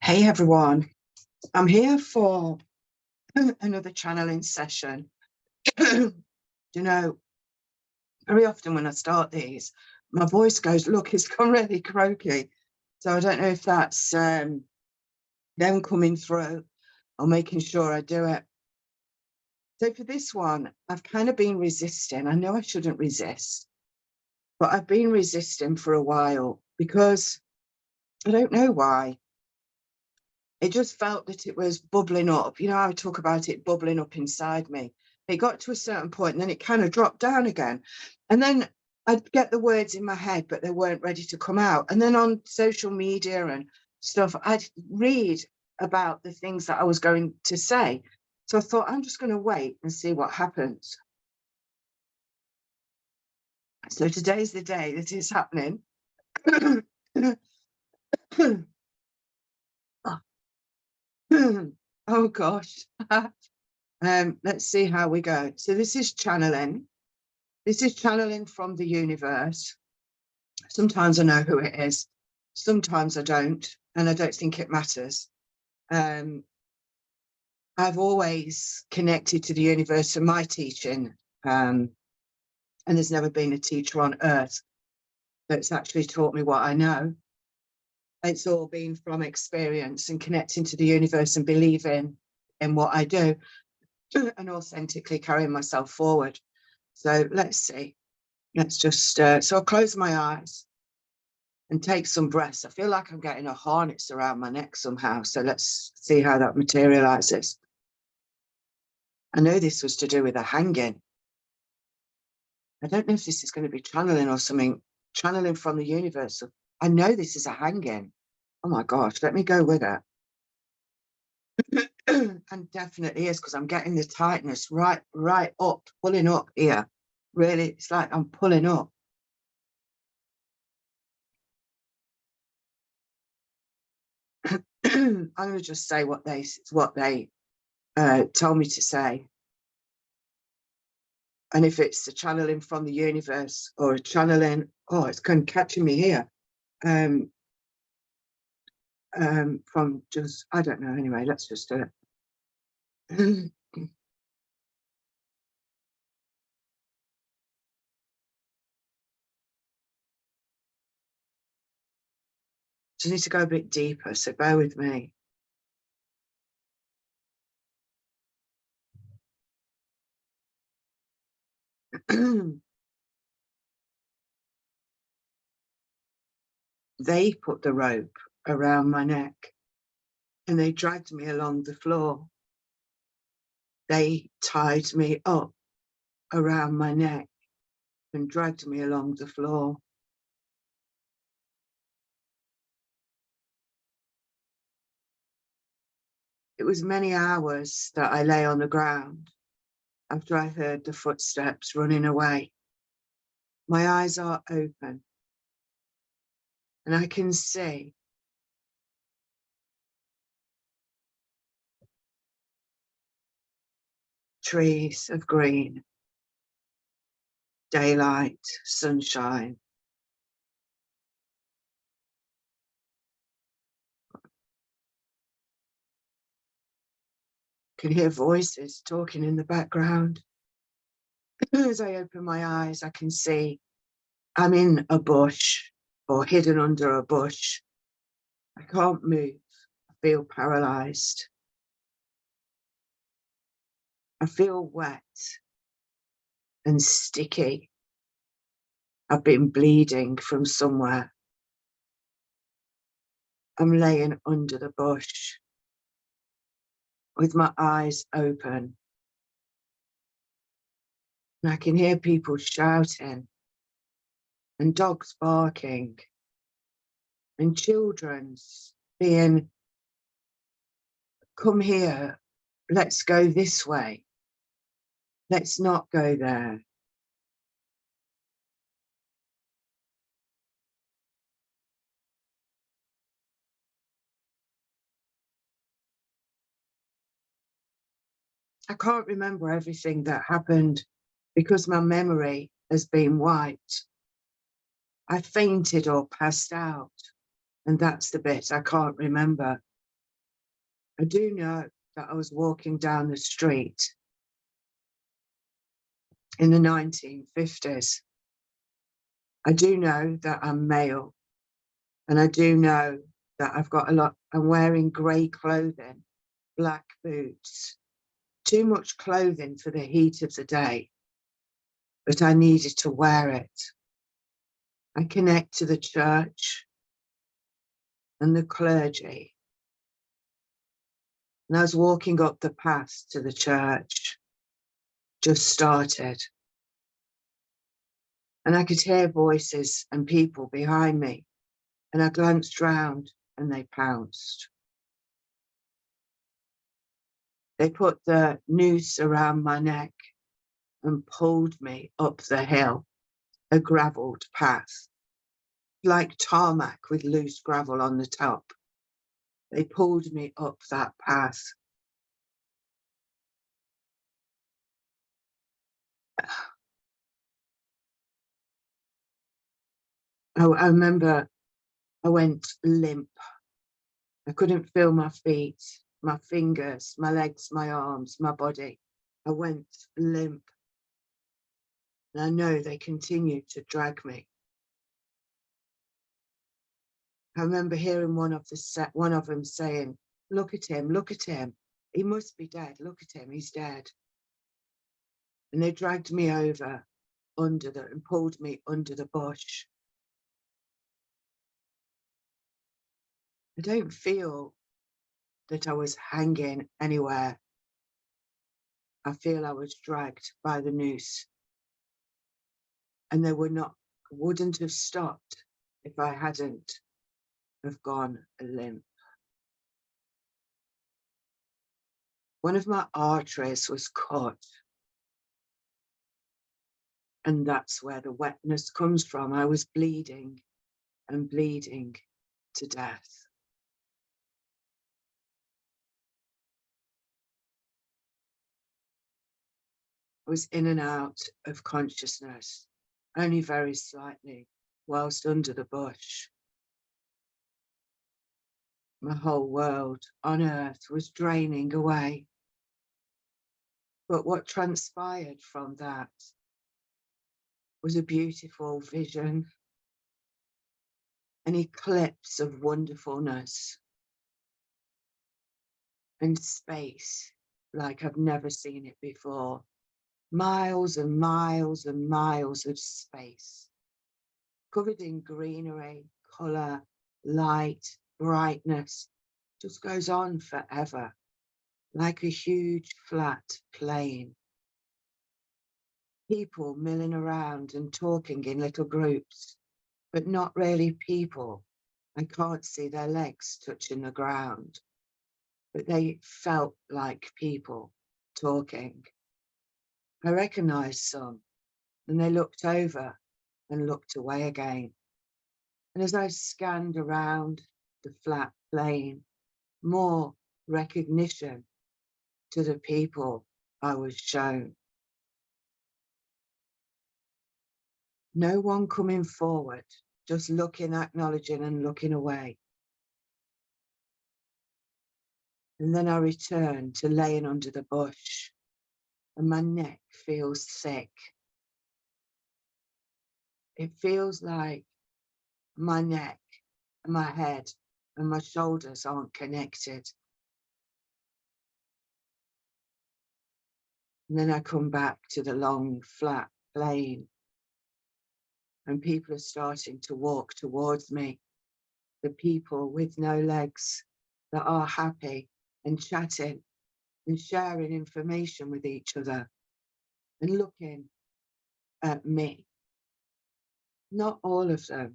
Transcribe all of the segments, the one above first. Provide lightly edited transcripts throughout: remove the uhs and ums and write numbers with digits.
Hey everyone, I'm here for another channeling session. You know, very often when I start these, my voice goes, look, it's gone really croaky. So I don't know if that's them coming through or making sure I do it. So for this one, I've kind of been resisting. I know I shouldn't resist, but I've been resisting for a while because I don't know why. It just felt that it was bubbling up. You know, I talk about it bubbling up inside me. It got to a certain point and then it kind of dropped down again. And then I'd get the words in my head, but they weren't ready to come out. And then on social media and stuff, I'd read about the things that I was going to say. So I thought, I'm just going to wait and see what happens. So today's the day that it's happening. Oh gosh. Let's see how we go. So this is channeling. This is channeling from the universe. Sometimes I know who it is. Sometimes I don't, and I don't think it matters. I've always connected to the universe in my teaching, and there's never been a teacher on earth that's actually taught me what I know. It's all been from experience and connecting to the universe and believing in what I do and authentically carrying myself forward. So let's see. Let's just, so I'll close my eyes and take some breaths. I feel like I'm getting a harness around my neck somehow. So let's see how that materializes. I know this was to do with a hanging. I don't know if this is going to be channeling or something, channeling from the universe. I know this is a hanging. Oh my gosh, let me go with it. And definitely is, because I'm getting the tightness right up, pulling up here. Really, it's like I'm pulling up. I'm going to just say what they told me to say. And if it's a channeling from the universe or a channeling, oh, it's kind of catching me here. From just, I don't know. Anyway, let's just do it. Just need to go a bit deeper, so bear with me. They put the rope around my neck and they dragged me along the floor. They tied me up around my neck and dragged me along the floor. It was many hours that I lay on the ground after I heard the footsteps running away. My eyes are open and I can see trees of green, daylight, sunshine. I can hear voices talking in the background. As I open my eyes, I can see I'm in a bush or hidden under a bush. I can't move. I feel paralyzed. I feel wet and sticky. I've been bleeding from somewhere. I'm laying under the bush with my eyes open. And I can hear people shouting and dogs barking and children being, come here, let's go this way. Let's not go there. I can't remember everything that happened because my memory has been wiped. I fainted or passed out, and that's the bit I can't remember. I do know that I was walking down the street in the 1950s. I do know that I'm male, and I do know that I'm wearing grey clothing, black boots, too much clothing for the heat of the day, but I needed to wear it. I connect to the church and the clergy. And I was walking up the path to the church, just started. And I could hear voices and people behind me. And I glanced round and they pounced. They put the noose around my neck and pulled me up the hill, a gravelled path, like tarmac with loose gravel on the top. They pulled me up that path. I remember I went limp. I couldn't feel my feet, my fingers, my legs, my arms, my body. I went limp. And I know they continued to drag me. I remember hearing one of them saying, look at him. He must be dead. Look at him, he's dead. And they dragged me over and pulled me under the bush. I don't feel that I was hanging anywhere. I feel I was dragged by the noose. And they wouldn't have stopped if I hadn't have gone limp. One of my arteries was cut. And that's where the wetness comes from. I was bleeding and bleeding to death. I was in and out of consciousness, only very slightly, whilst under the bush. My whole world on earth was draining away. But what transpired from that was a beautiful vision, an eclipse of wonderfulness and space like I've never seen it before. Miles and miles and miles of space, covered in greenery, colour, light, brightness, just goes on forever, like a huge flat plain. People milling around and talking in little groups, but not really people. I can't see their legs touching the ground, but they felt like people talking. I recognised some, and they looked over and looked away again. And as I scanned around the flat plain, more recognition to the people I was shown. No one coming forward, just looking, acknowledging and looking away. And then I returned to laying under the bush, and my neck feels thick. It feels like my neck and my head and my shoulders aren't connected. And then I come back to the long, flat plain, and people are starting to walk towards me. The people with no legs that are happy and chatting and sharing information with each other and looking at me. Not all of them.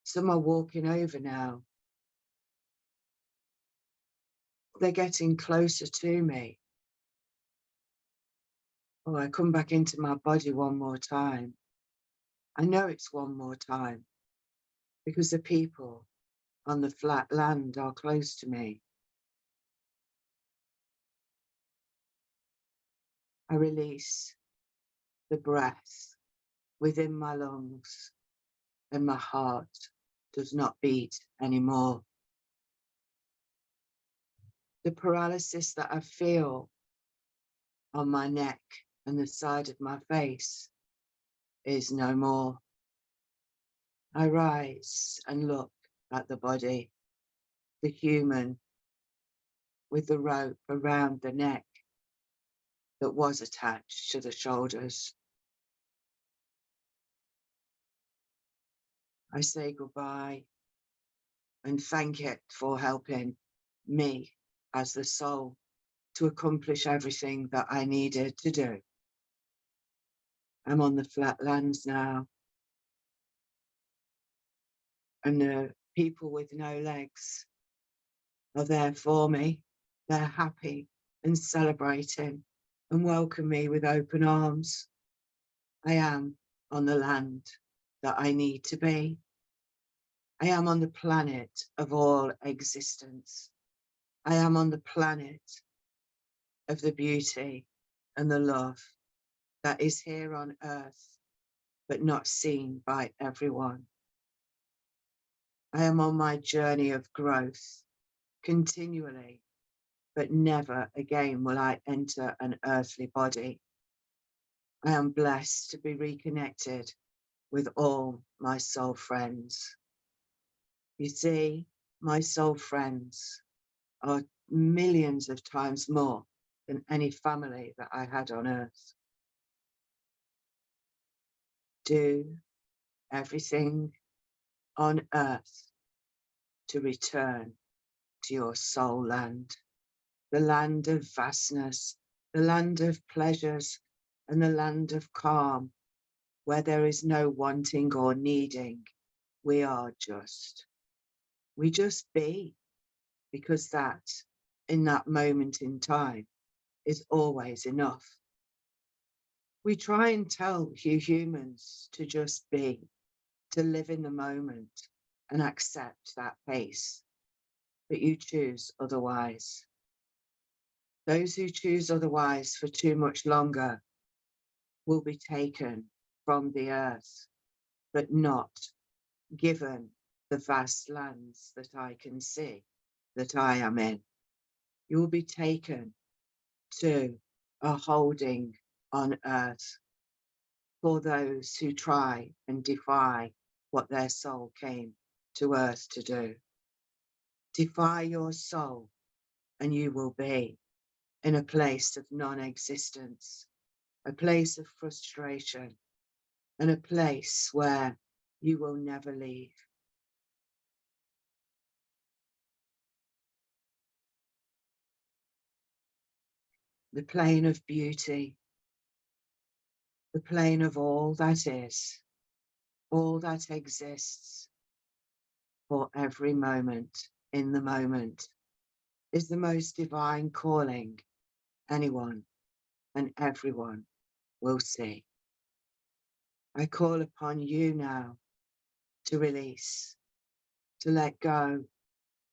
Some are walking over now. They're getting closer to me. Oh, I come back into my body one more time. I know it's one more time because the people on the flat land are close to me. I release the breath within my lungs and my heart does not beat anymore. The paralysis that I feel on my neck and the side of my face is no more. I rise and look at the body, the human with the rope around the neck that was attached to the shoulders. I say goodbye and thank it for helping me as the soul to accomplish everything that I needed to do. I'm on the flat lands now, and the people with no legs are there for me. They're happy and celebrating and welcome me with open arms. I am on the land that I need to be. I am on the planet of all existence. I am on the planet of the beauty and the love that is here on earth, but not seen by everyone. I am on my journey of growth continually, but never again will I enter an earthly body. I am blessed to be reconnected with all my soul friends. You see, my soul friends are millions of times more than any family that I had on earth. Do everything on earth to return to your soul land, the land of vastness, the land of pleasures, and the land of calm, where there is no wanting or needing. We are just. We just be, because that, in that moment in time, is always enough. We try and tell you humans to just be, to live in the moment and accept that pace, but you choose otherwise. Those who choose otherwise for too much longer will be taken from the earth, but not given the vast lands that I can see that I am in. You will be taken to a holding on earth for those who try and defy what their soul came to earth to do. Defy your soul and you will be in a place of non-existence, a place of frustration, and a place where you will never leave. The plane of beauty, the plane of all that is, all that exists for every moment in the moment, is the most divine calling anyone and everyone will see. I call upon you now to release, to let go,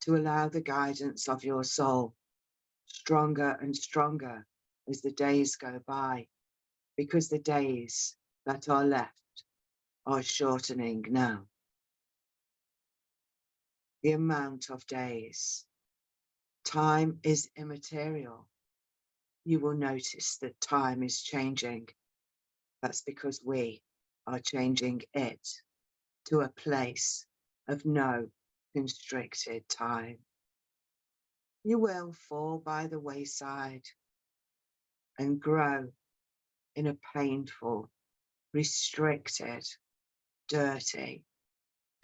to allow the guidance of your soul stronger and stronger as the days go by, because the days that are left are shortening now. The amount of days. Time is immaterial. You will notice that time is changing. That's because we are changing it to a place of no constricted time. You will fall by the wayside and grow in a painful, restricted, dirty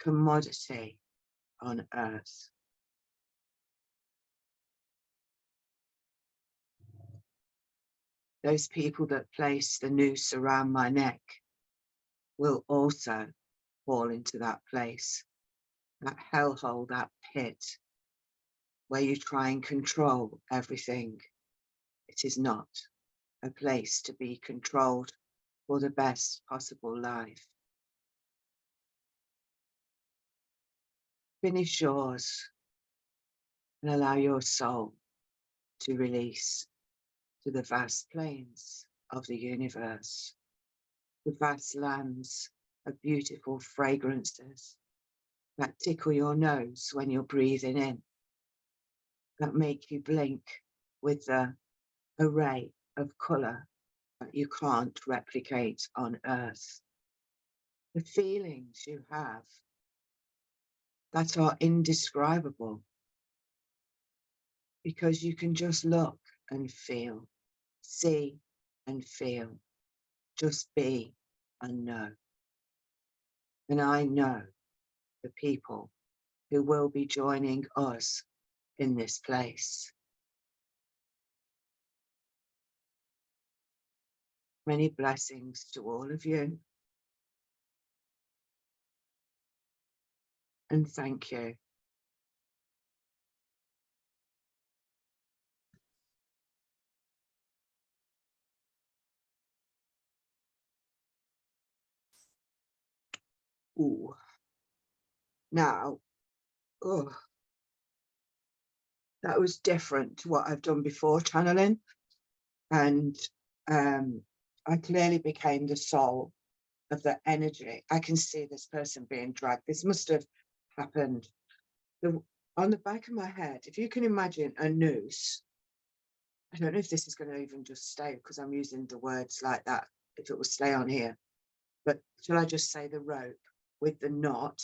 commodity on earth. Those people that place the noose around my neck will also fall into that place, that hellhole, that pit, where you try and control everything. It is not a place to be controlled for the best possible life. Finish yours and allow your soul to release to the vast plains of the universe, the vast lands of beautiful fragrances that tickle your nose when you're breathing in, that make you blink with the array of colour that you can't replicate on earth. The feelings you have that are indescribable, because you can just look and feel, see and feel, just be and know. And I know the people who will be joining us in this place. Many blessings to all of you. And thank you. Ooh. Now, oh, that was different to what I've done before channeling. And I clearly became the soul of the energy. I can see this person being dragged. This must have happened. On the back of my head, if you can imagine a noose, I don't know if this is going to even just stay because I'm using the words like that, if it will stay on here. But shall I just say the rope with the knot?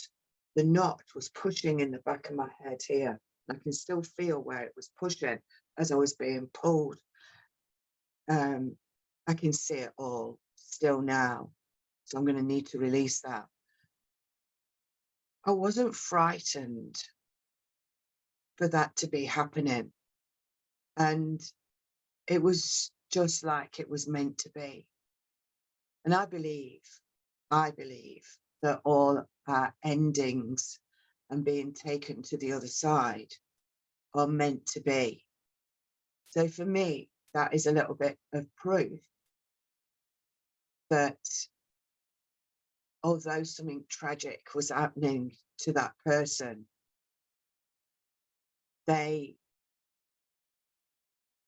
The knot was pushing in the back of my head here. I can still feel where it was pushing as I was being pulled. I can see it all still now. So I'm going to need to release that. I wasn't frightened for that to be happening. And it was just like it was meant to be. And I believe that all our endings and being taken to the other side are meant to be. So for me, that is a little bit of proof that although something tragic was happening to that person,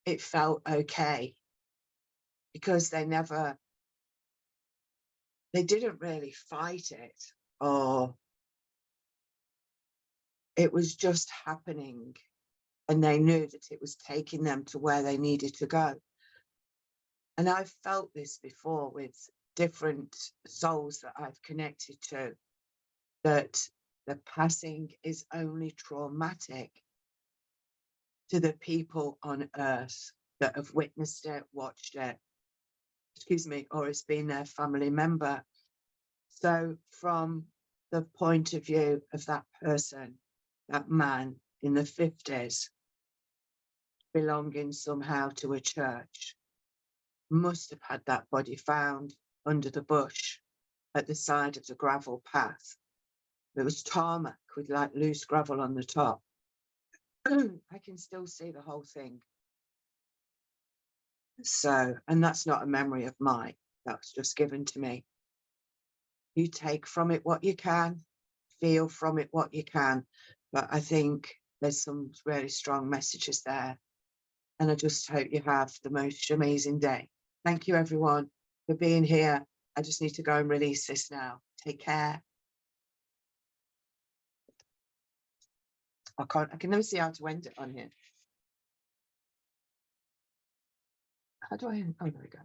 it felt okay because they didn't really fight it, or it was just happening and they knew that it was taking them to where they needed to go. And I've felt this before with different souls that I've connected to, that the passing is only traumatic to the people on earth that have witnessed it, watched it, or it's been their family member. So from the point of view of that person, that man in the 50s, belonging somehow to a church, must have had that body found under the bush at the side of the gravel path. There was tarmac with like loose gravel on the top. I can still see the whole thing. So, and that's not a memory of mine. That was just given to me. You take from it what you can, feel from it what you can. But I think there's some really strong messages there. And I just hope you have the most amazing day. Thank you, everyone, for being here. I just need to go and release this now. Take care. I can never see how to end it on here. How do I end? Oh, there we go.